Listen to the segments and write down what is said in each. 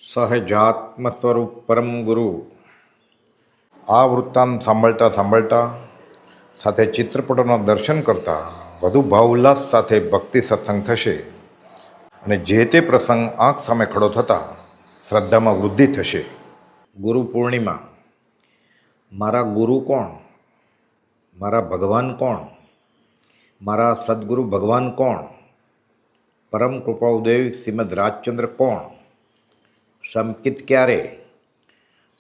સહજાત્મ સ્વરૂપ પરમ ગુરુ. આ વૃત્તાંત સાંભળતા સાંભળતા સાથે ચિત્રપટોના દર્શન કરતા વધુ ભાવોલ્લાસ સાથે ભક્તિ સત્સંગ થશે અને જે તે પ્રસંગ આંખ સામે ખડો થતાં શ્રદ્ધામાં વૃદ્ધિ થશે. ગુરુ પૂર્ણિમા. મારા ગુરુ કોણ? મારા ભગવાન કોણ? મારા સદગુરુ ભગવાન કોણ? પરમ કૃપાઉદેવ શ્રીમદ રાજચંદ્ર કોણ? સંકિત ક્યારે?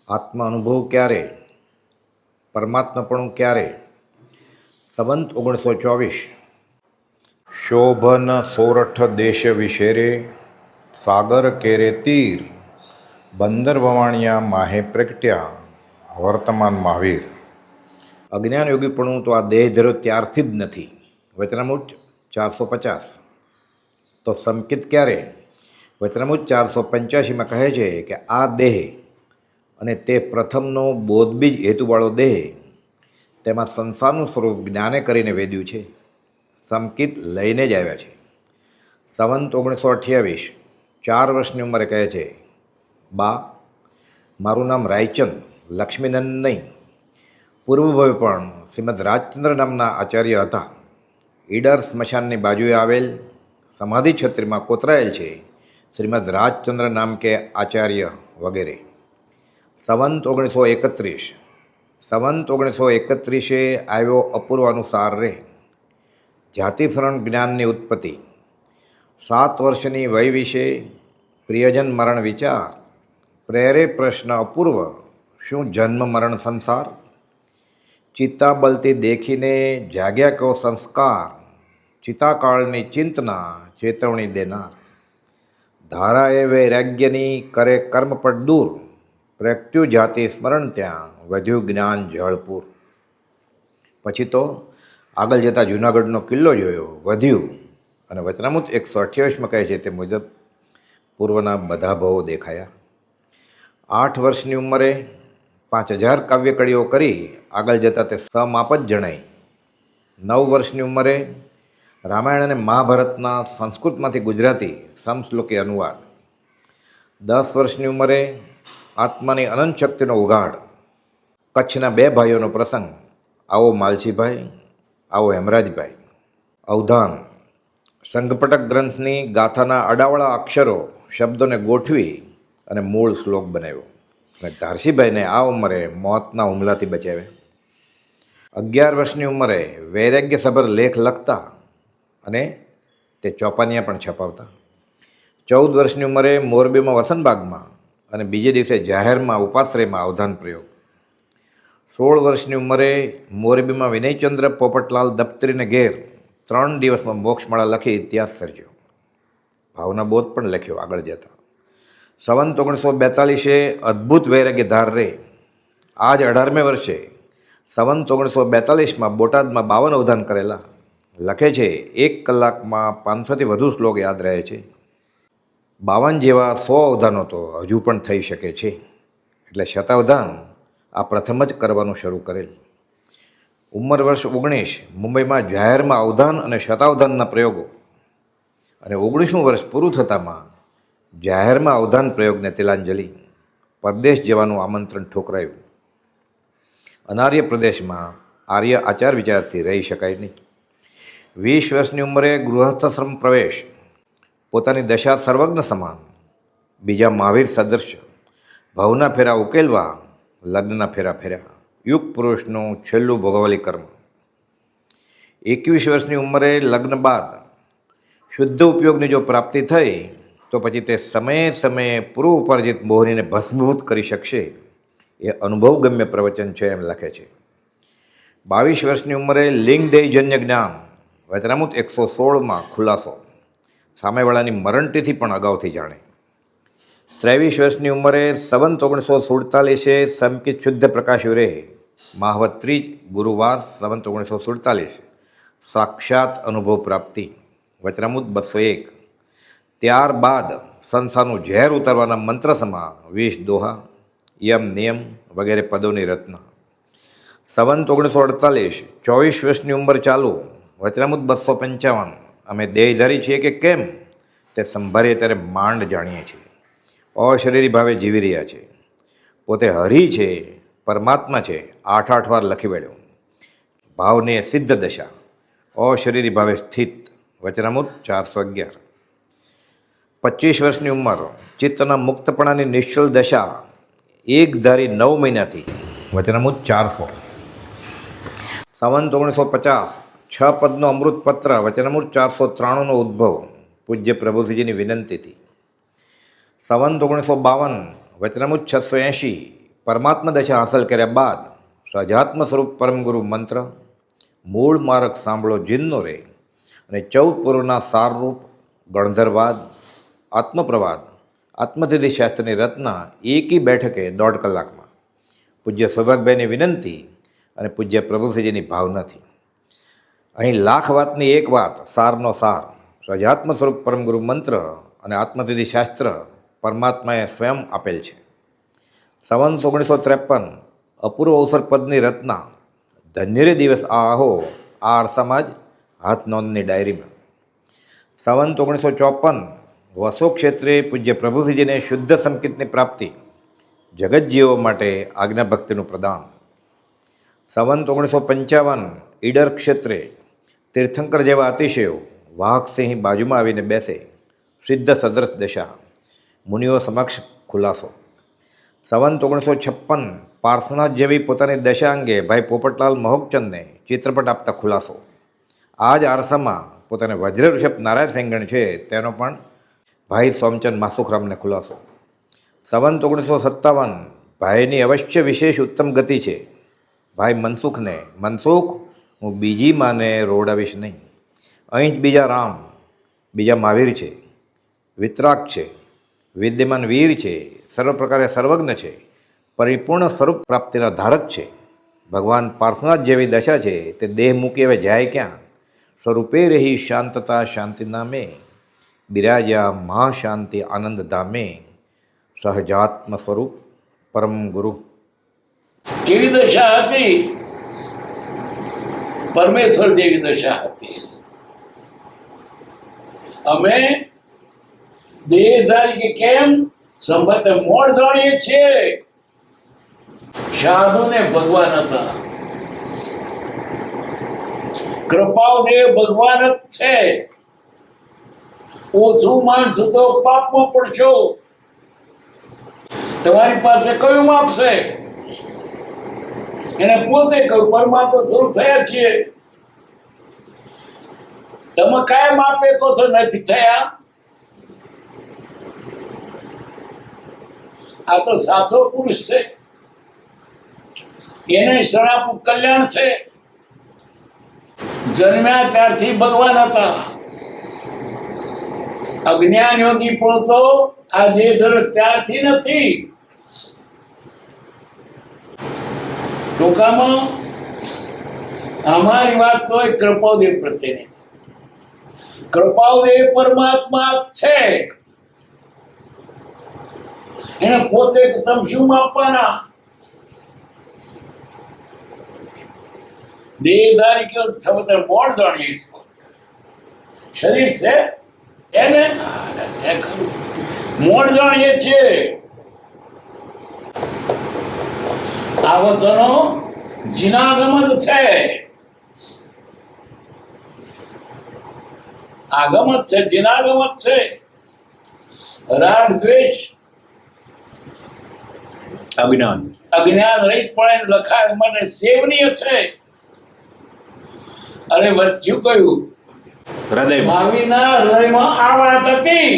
આત્મા અનુભવ ક્યારે? પરમાત્માપણું ક્યારે? સંવંત 1924. શોભન સોરઠ દેશ વિશેરે, સાગર કેરે તીર, બંદર વવાણિયા માહે પ્રગટ્યા, વર્તમાન મહાવીર. અજ્ઞાન યોગીપણું તો આ દેહ ધર્યો ત્યારથી જ નથી. વચનામૃત 450. તો સંકિત ક્યારે? વચનામૃત 485માં કહે છે કે આ દેહ અને તે પ્રથમનો બોધબીજ હેતુવાળો દેહ, તેમાં સંસારનું સ્વરૂપ જ્ઞાને કરીને વેદ્યું છે. સંકિત લઈને જ આવ્યા છે. સંવંત 1928. 4 વર્ષની ઉંમરે કહે છે, બા, મારું નામ રાયચંદ, લક્ષ્મીનંદ નહીં. પૂર્વભવે પણ શ્રીમદ રાજચંદ્ર નામના આચાર્ય હતા. ઈડર સ્મશાનની બાજુએ આવેલ સમાધિ છત્રીમાં કોતરાયેલ છે શ્રીમદ રાજચંદ્ર નામ કે આચાર્ય વગેરે. સંવંત 1931. સંવંત 1931 આવ્યો અપૂર્વ અનુસાર રે. જાતિફરણ જ્ઞાનની ઉત્પત્તિ. 7 વર્ષની વય વિશે પ્રિયજન મરણ વિચાર. પ્રેરે પ્રશ્ન અપૂર્વ, શું જન્મ મરણ સંસાર? ચિત્તા બલતી દેખીને જાગ્યા કયો સંસ્કાર? ચિતાકાળની ચિંતના ચેતવણી દેનાર. ધારાએ વૈરાગ્યની કરે કર્મપટ દૂર. પ્રગટ્યું જાતિ સ્મરણ ત્યાં વધ્યું જ્ઞાન જળપુર. પછી તો આગળ જતાં જૂનાગઢનો કિલ્લો જોયો, વધ્યું. અને વચનામૃત 128માં કહે છે તે મુજબ પૂર્વના બધા ભવો દેખાયા. 8 વર્ષની ઉંમરે 5000 કાવ્યકળીઓ કરી આગળ જતાં તે સમાપ જ જણાય. 9 વર્ષની ઉંમરે રામાયણ અને મહાભારતના સંસ્કૃતમાંથી ગુજરાતી સમશ્લોકી અનુવાદ. 10 વર્ષની ઉંમરે આત્માની અનંત શક્તિનો ઉઘાડ. કચ્છના 2 ભાઈઓનો પ્રસંગ. આવો માલસીભાઈ, આવો હેમરાજભાઈ. અવધાન. સંઘપટક ગ્રંથની ગાથાના અડાવળા અક્ષરો શબ્દોને ગોઠવી અને મૂળ શ્લોક બનાવ્યો. અને ધારસીભાઈને આ ઉંમરે મોતના હુમલાથી બચાવ્યા. 11 વર્ષની ઉંમરે વૈરાગ્યસભર લેખ લખતા અને તે ચોપાનિયા પણ છપાવતા. 14 વર્ષની ઉંમરે મોરબીમાં વસંતબાગમાં અને બીજે દિવસે જાહેરમાં ઉપાશ્રયમાં અવધાન પ્રયોગ. 16 વર્ષની ઉંમરે મોરબીમાં વિનયચંદ્ર પોપટલાલ દફતરીને ઘેર 3 દિવસમાં મોક્ષમાળા લખી ઇતિહાસ સર્જ્યો. ભાવના બોધ પણ લખ્યો આગળ જતા. સંવંત 1942 અદ્ભુત વૈરાગ્ય ધાર રે. આજ 18મે વર્ષે સંવંત 1942માં બોટાદમાં 52 અવધાન કરેલા. લખે છે 1 કલાકમાં 500થી વધુ શ્લોક યાદ રહે છે. 52 જેવા 100 અવધાનો તો હજુ પણ થઈ શકે છે. એટલે શતાવધાન આ પ્રથમ જ કરવાનું શરૂ કરેલ. ઉંમર વર્ષ 19, મુંબઈમાં જાહેરમાં અવધાન અને શતાવધાનના પ્રયોગો. અને 19મું વર્ષ પૂરું થતાંમાં જાહેરમાં અવધાન પ્રયોગને તિલાંજલિ. પરદેશ જવાનું આમંત્રણ ઠોકરાયું. અનાર્ય પ્રદેશમાં આર્ય આચાર વિચારથી રહી શકાય નહીં. 20 વર્ષની ઉંમરે ગૃહસ્થાશ્રમ પ્રવેશ. પોતાની દશા સર્વજ્ઞ સમાન, બીજા મહાવીર સદૃશ. ભવના ફેરા ઉકેલવા, લગ્નના ફેરા ફેર્યા. યુગ પુરુષનું છેલ્લું ભોગવલી કર્મ. 21 વર્ષની ઉંમરે લગ્ન બાદ શુદ્ધ ઉપયોગની જો પ્રાપ્તિ થઈ તો પછી તે સમયે સમયે પૂર્વ ઉપાર્જિત મોહનીને ભસ્મીભૂત કરી શકશે. એ અનુભવગમ્ય પ્રવચન છે એમ લખે છે. 22 વર્ષની ઉંમરે લિંગદેહજન્ય જ્ઞાન. વચનામૃત 116માં ખુલાસો. સામેવાળાની મરણતિથિ પણ અગાઉથી જાણે. 23 વર્ષની ઉંમરે સંવંત 1947 સંકિત શુદ્ધ પ્રકાશ્યું રે. માહવત ત્રીજ ગુરુવાર સંવંત 1947. સાક્ષાત અનુભવ પ્રાપ્તિ. વચનામૃત 201. ત્યારબાદ સંસારનું ઝેર ઉતારવાના મંત્રસમા 20 દોહા, યમ નિયમ વગેરે પદોની રચના. સંવંત 1948. 24 વર્ષની ઉંમર ચાલુ. વચનામૃત 255. અમે દેહધારી છીએ કે કેમ તે સંભાળીએ ત્યારે માંડ જાણીએ છીએ. અશરીરી ભાવે જીવી રહ્યા છે. પોતે હરિ છે, પરમાત્મા છે, 8 વાર લખી બેઠ્યો. ભાવને સિદ્ધ દશા, અશરીરી ભાવે સ્થિત. વચનામૃત 411. 25 વર્ષની ઉંમર, ચિત્તના મુક્તપણાની નિશ્ચલ દશા, એક ધારી 9 મહિનાથી. વચનામૃત 400. સંવંત 1950, 6 પદનો અમૃત પત્ર. વચનામૃત 493નો ઉદ્ભવ પૂજ્ય પ્રભુજીની વિનંતીથી. સંવંત 1952, વચનામૃત 680, પરમાત્મા દશા હાંસલ કર્યા બાદ સહજાત્મ સ્વરૂપ પરમગુરુ મંત્ર, મૂળ માર્ગ સાંભળો જીનનો રે અને 14 પૂર્વના સારરૂપ, ગણધરવાદ, આત્મપ્રવાદ, આત્મતિથિ શાસ્ત્રની રચના એકી બેઠકે 1.5 કલાકમાં પૂજ્ય સૌભાગભાઈની વિનંતી અને પૂજ્ય પ્રભુશ્રીજીની ભાવનાથી. અહીં લાખ વાતની એક વાત, સારનો સાર, સહજાત્મ સ્વરૂપ પરમગુરુ મંત્ર અને આત્મતિથિ શાસ્ત્ર પરમાત્માએ સ્વયં આપેલ છે. સંવંત 1953, અપૂર્વ અવસર પદની રચના, ધન્યરે દિવસ આહો, આ અરસામાં જ હાથ નોંધની ડાયરીમાં. સંવંત 1954, વસો ક્ષેત્રે પૂજ્ય પ્રભુશ્રીજીને શુદ્ધ સંકિતની પ્રાપ્તિ, જગતજીવો માટે આજ્ઞા ભક્તિનું પ્રદાન. સંવંત 1955, ઈડર ક્ષેત્રે તીર્થંકર જેવા અતિશયો, વાઘસિંહ બાજુમાં આવીને બેસે, સિદ્ધ સદૃશ દશા, મુનિઓ સમક્ષ ખુલાસો. સંવંત 1956, પાર્શ્વનાથ જેવી પોતાની દશા અંગે ભાઈ પોપટલાલ મહોકચંદને ચિત્રપટ આપતા ખુલાસો. આ જ આરસામાં પોતાને વજ્ર ઋષભ નારાયણ સેંગણ છે તેનો પણ ભાઈ સોમચંદ માસુખરામને ખુલાસો. સંવંત 1957, ભાઈની અવશ્ય વિશેષ ઉત્તમ ગતિ છે. ભાઈ મનસુખને, મનસુખ, હું બીજી માને રોડાવીશ નહીં. અહીં જ બીજા રામ, બીજા મહાવીર છે, વિતરાગ છે, વિદ્યમાન વીર છે, સર્વ પ્રકારે સર્વજ્ઞ છે, પરિપૂર્ણ સ્વરૂપ પ્રાપ્તિના ધારક છે. ભગવાન પાર્શ્વનાથ જેવી દશા છે તે દેહ મૂકી હવે જાય ક્યાં? સ્વરૂપે રહી શાંતતા શાંતિ નામે, બિરાજ્યા મહાશાંતિ આનંદ ધામે, સહજાત્મ સ્વરૂપ પરમ ગુરુ. કેવી દશા હતી? પરમેશ્વર જેવી દશા હતી. અમે દેહધારી કે કેમ સંબંધ મોડ જાણીએ છીએ. સાધુને ભગવાન હતા, કૃપાદેવ ભગવાન જ છે. ઓછું માનશું તો પાપમાં પડશો. તમારી પાસે કયું માપ છે? એને પોતે કહ્યું, પરમાત્મા સ્વરૂપ થયા છીએ. તમે કાયમ માપે કહો છો નથી થયા. આ તો સાચો પુરુષ છે, એને શરણાપુર કલ્યાણ છે. જન્મ્યા ત્યારથી ભગવાન હતા. અજ્ઞાન યોગી પણ તો આ દેહ ધર ત્યારથી નથી. ટૂંકામાં અમારી વાત તો કૃપાદેવ પ્રત્યેની છે. કૃપાદેવ પરમાત્મા છે. એને પોતે તમે શું માપવાના? દેહધારી કે સમગ્ર મોડ જાણીએ છીએ. શરીર છે એને મોડ જાણીએ છીએ. આ વચનો જીનાગમન છે. આગમત છે, જીનાગમત છે. રાગ દ્વેષ અજ્ઞાન રહિત પણ લખાય માટે સેવનીય છે. અરે વચ્યું કયું? હૃદય ભાવિના હૃદયમાં આ વાત હતી.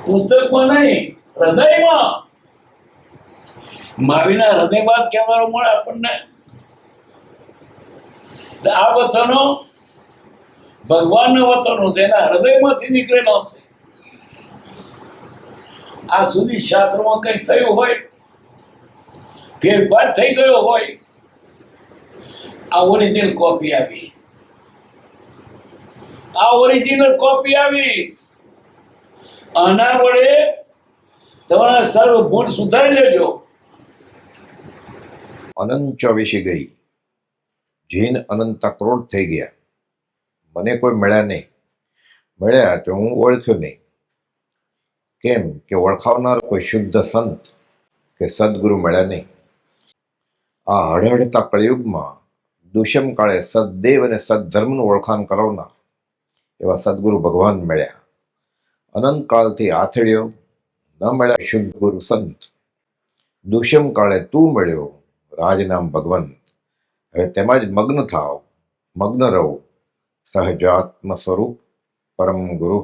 પુસ્તકમાં નહીં, હૃદયમાં. ભાવિના હૃદય વાત કહેવાનો મળે આપણને. આ વચનો ભગવાનના વચનો છે, એના હૃદયમાંથી નીકળેલો છે. આ સુધી શાસ્ત્રમાં કંઈ થયું હોય, ફેરફાર થઈ ગયો હોય, આ ઓરિજિનલ કોપી આવી. આ ઓરિજિનલ કોપી આવી. આના વડે તમારા સર્વ ભૂલ સુધારી લેજો. અનંત 24 ગઈ, જીન અનંતા કરોડ થઈ ગયા. મને કોઈ મળ્યા નહીં. મળ્યા તો હું ઓળખ્યો નહીં. કેમ કે ઓળખાવનાર કોઈ શુદ્ધ સંત કે સદગુરુ મળ્યા નહીં. આ હળહળતા કળિયુગમાં દુષ્યમ કાળે સદદેવ અને સદધર્મનું ઓળખાણ કરાવનાર એવા સદગુરુ ભગવાન મળ્યા. અનંત કાળથી આથડ્યો ન મળ્યા શુદ્ધ ગુરુ સંત. દુષ્યમ કાળે તું મળ્યો રાજનામ ભગવંત. હવે તેમાં જ મગ્ન થાવ, મગ્ન રહો સહજાત્મ સ્વરૂપ પરમ ગુરુ